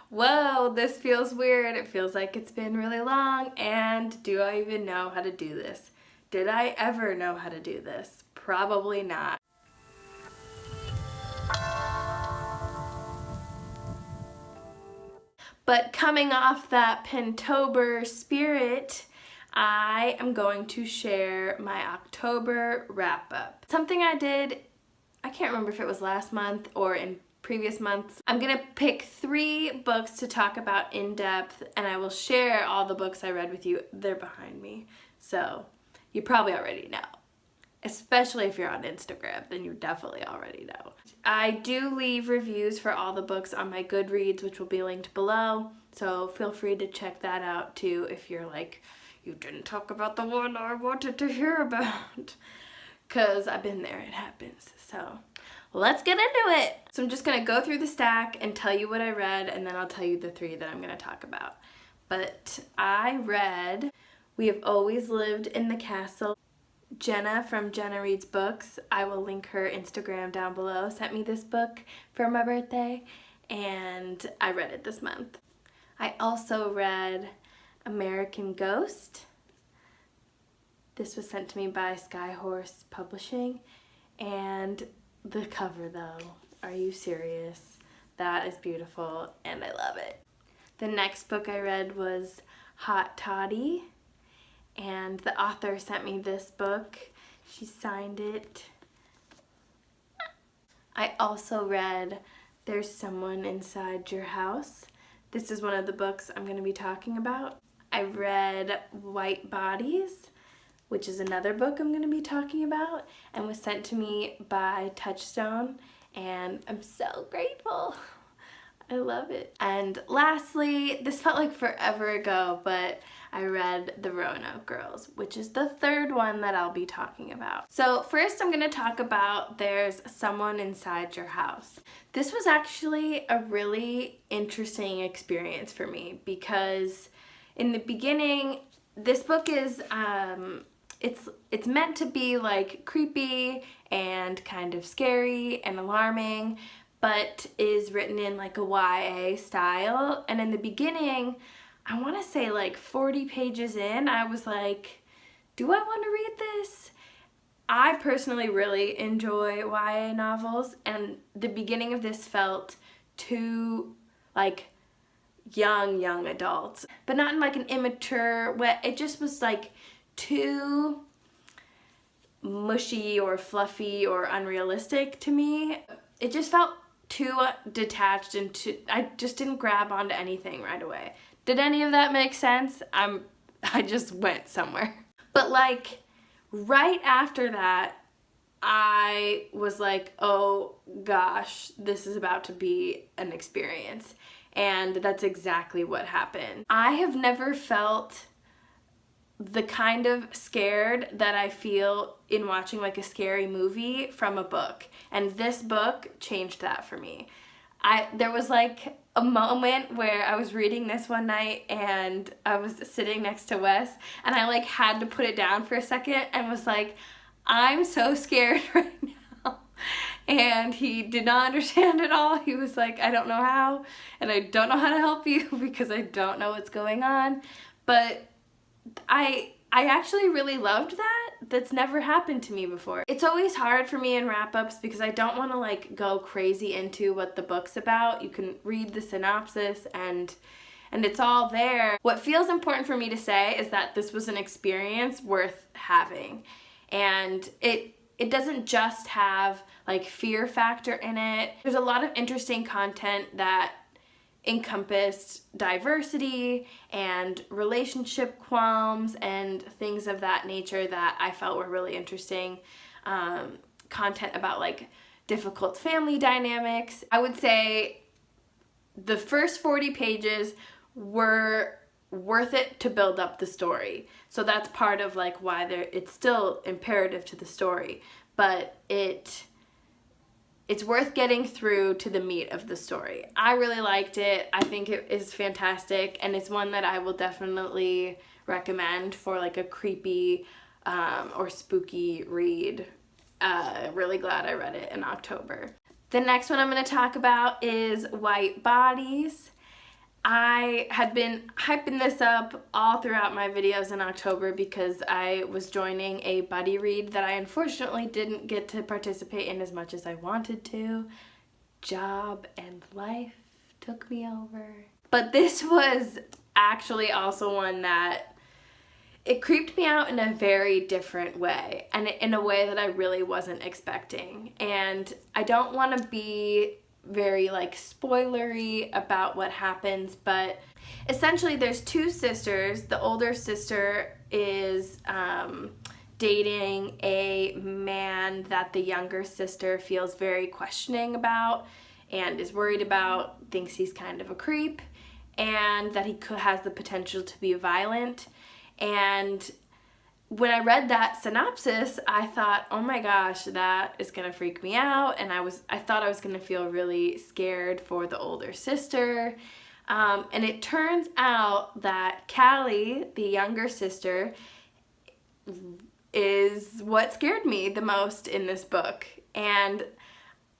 Whoa, this feels weird. It feels like it's been really long, and do I even know how to do this? Did I ever know how to do this? Probably not. But coming off that Pintober spirit, I am going to share my October wrap-up. Something I did, I can't remember if it was last month or in previous months. I'm gonna pick 3 books to talk about in depth, and I will share all the books I read with you. They're behind me, so you probably already know. Especially if you're on Instagram, then you definitely already know. I do leave reviews for all the books on my Goodreads, which will be linked below, so feel free to check that out too if you're like, you didn't talk about the one I wanted to hear about. Because I've been there, it happens. So let's get into it. So I'm just gonna go through the stack and tell you what I read, and then I'll tell you the 3 that I'm gonna talk about. But I read We Have Always Lived in the Castle. Jenna from Jenna Reads Books, I will link her Instagram down below, sent me this book for my birthday, and I read it this month. I also read American Ghost. This was sent to me by Skyhorse Publishing, and the cover though, are you serious? That is beautiful and I love it. The next book I read was Hot Toddy, and the author sent me this book. She signed it. I also read There's Someone Inside Your House. This is one of the books I'm going to be talking about. I read White Bodies, which is another book I'm going to be talking about, and was sent to me by Touchstone, and I'm so grateful. I love it. And lastly, this felt like forever ago, but I read The Roanoke Girls, which is the 3rd one that I'll be talking about. So first I'm going to talk about There's Someone Inside Your House. This was actually a really interesting experience for me because in the beginning, this book is, it's meant to be like creepy and kind of scary and alarming, but is written in like a YA style. And in the beginning, I want to say like 40 pages in, I was like, do I want to read this? I personally really enjoy YA novels, and the beginning of this felt too like young adults, but not in like an immature way. It just was like too mushy or fluffy or unrealistic to me. It just felt too detached and I just didn't grab onto anything right away. Did any of that make sense? I just went somewhere. But like right after that, I was like, oh gosh, this is about to be an experience. And that's exactly what happened. I have never felt the kind of scared that I feel in watching like a scary movie from a book. And this book changed that for me. There was like a moment where I was reading this one night and I was sitting next to Wes, and I like had to put it down for a second and was like, I'm so scared right now. And he did not understand at all. He was like, I don't know how, and I don't know how to help you because I don't know what's going on. But I actually really loved that. That's never happened to me before. It's always hard for me in wrap-ups because I don't want to like go crazy into what the book's about. You can read the synopsis and it's all there. What feels important for me to say is that this was an experience worth having. And it doesn't just have like fear factor in it. There's a lot of interesting content that encompassed diversity and relationship qualms and things of that nature that I felt were really interesting. Content about like difficult family dynamics. I would say the first 40 pages were worth it to build up the story. So that's part of like why it's still imperative to the story, but it's worth getting through to the meat of the story. I really liked it. I think it is fantastic, and it's one that I will definitely recommend for like a creepy or spooky read. Really glad I read it in October. The next one I'm going to talk about is White Bodies. I had been hyping this up all throughout my videos in October because I was joining a buddy read that I unfortunately didn't get to participate in as much as I wanted to. Job and life took me over. But this was actually also one that it creeped me out in a very different way, and in a way that I really wasn't expecting. And I don't want to be very like spoilery about what happens, but essentially there's two sisters. The older sister is dating a man that the younger sister feels very questioning about and is worried about, thinks he's kind of a creep, and that he has the potential to be violent. And when I read that synopsis, I thought, oh my gosh, that is gonna freak me out. And I thought I was gonna feel really scared for the older sister. And it turns out that Callie, the younger sister, is what scared me the most in this book. And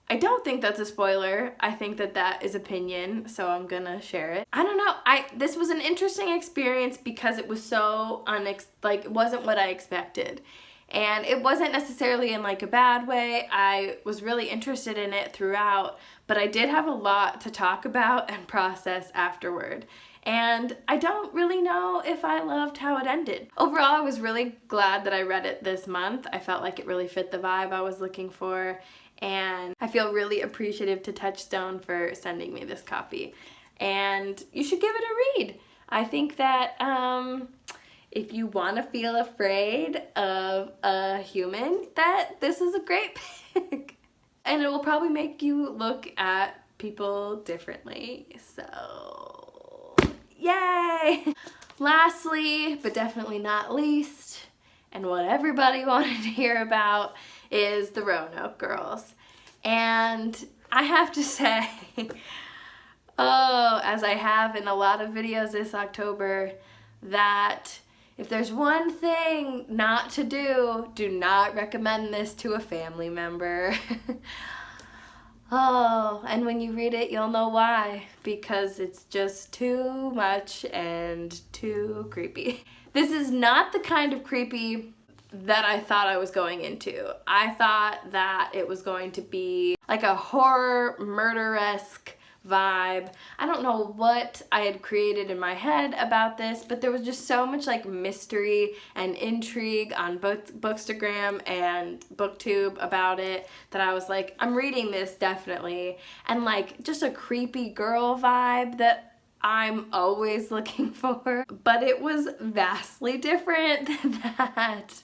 I don't think that's a spoiler. I think that that is opinion, so I'm gonna share it. I don't know. This was an interesting experience because it was so it wasn't what I expected. And it wasn't necessarily in like a bad way. I was really interested in it throughout, but I did have a lot to talk about and process afterward. And I don't really know if I loved how it ended. Overall, I was really glad that I read it this month. I felt like it really fit the vibe I was looking for. And I feel really appreciative to Touchstone for sending me this copy. And you should give it a read. I think that if you want to feel afraid of a human, that this is a great pick. And it will probably make you look at people differently. So, yay! Lastly, but definitely not least, and what everybody wanted to hear about, is the Roanoke Girls. And I have to say, oh, as I have in a lot of videos this October, that if there's one thing not to do, do not recommend this to a family member. Oh, and when you read it, you'll know why, because it's just too much and too creepy. This is not the kind of creepy that I thought I was going into. I thought that it was going to be like a horror, murder-esque vibe. I don't know what I had created in my head about this, but there was just so much like mystery and intrigue on both Bookstagram and BookTube about it that I was like, I'm reading this definitely. And like just a creepy girl vibe that I'm always looking for, but it was vastly different than that.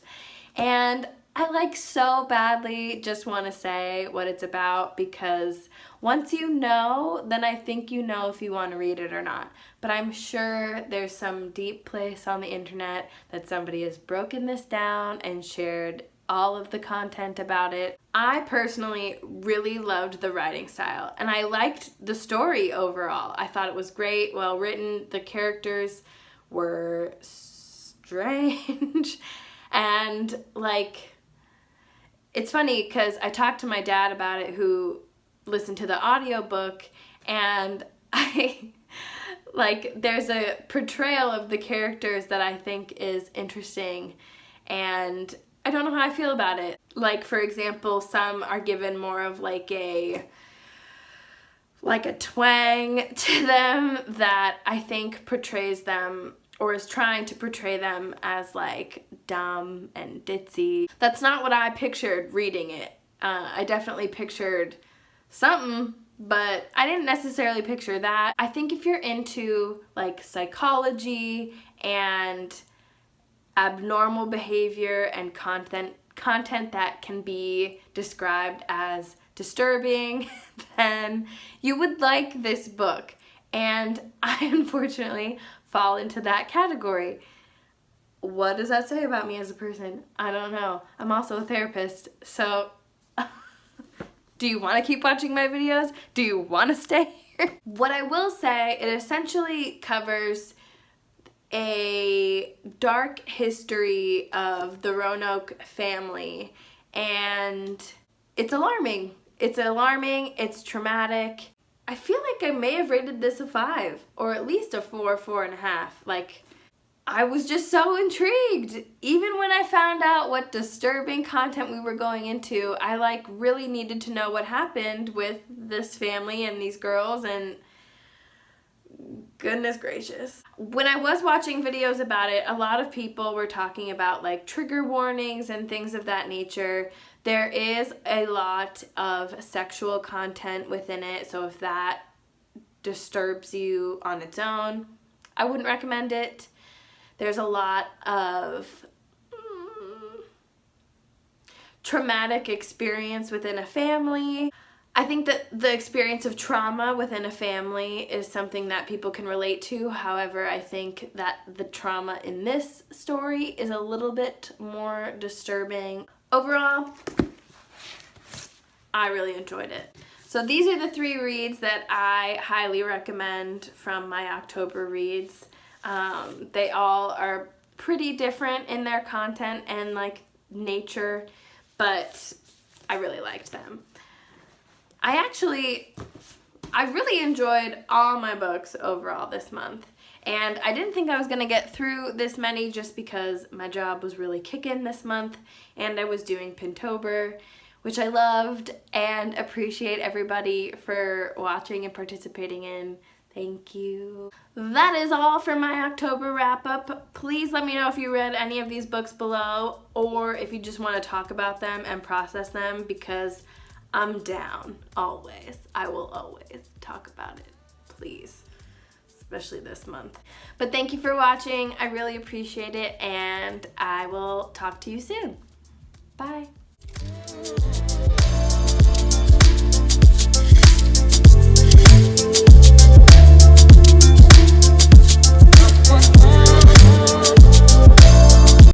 And I like so badly just want to say what it's about, because once you know, then I think you know if you want to read it or not. But I'm sure there's some deep place on the internet that somebody has broken this down and shared all of the content about it. I personally really loved the writing style, and I liked the story overall. I thought it was great, well written, the characters were strange, and like, it's funny because I talked to my dad about it, who listened to the audiobook, and there's a portrayal of the characters that I think is interesting, and I don't know how I feel about it. Like, for example, some are given more of like a twang to them that I think portrays them, or is trying to portray them as like dumb and ditzy. That's not what I pictured reading it. I definitely pictured something, but I didn't necessarily picture that. I think if you're into like psychology and abnormal behavior and content that can be described as disturbing, then you would like this book. And I unfortunately fall into that category. What does that say about me as a person? I don't know. I'm also a therapist, so do you want to keep watching my videos? Do you want to stay here? What I will say, it essentially covers a dark history of the Roanoke family, and it's alarming. It's alarming, it's traumatic, I feel like I may have rated this a 5 or at least a 4, 4.5. Like, I was just so intrigued. Even when I found out what disturbing content we were going into, I like really needed to know what happened with this family and these girls, and goodness gracious. When I was watching videos about it, a lot of people were talking about like trigger warnings and things of that nature. There is a lot of sexual content within it, so if that disturbs you on its own, I wouldn't recommend it. There's a lot of traumatic experience within a family. I think that the experience of trauma within a family is something that people can relate to. However, I think that the trauma in this story is a little bit more disturbing. Overall, I really enjoyed it. So these are the 3 reads that I highly recommend from my October reads. They all are pretty different in their content and like nature, but I really liked them. I really enjoyed all my books overall this month, and I didn't think I was gonna get through this many just because my job was really kicking this month and I was doing Pintober, which I loved and appreciate everybody for watching and participating in. Thank you. That is all for my October wrap-up. Please let me know if you read any of these books below, or if you just want to talk about them and process them, because I'm down, always. I will always talk about it, please, especially this month. But thank you for watching. I really appreciate it, and I will talk to you soon. Bye.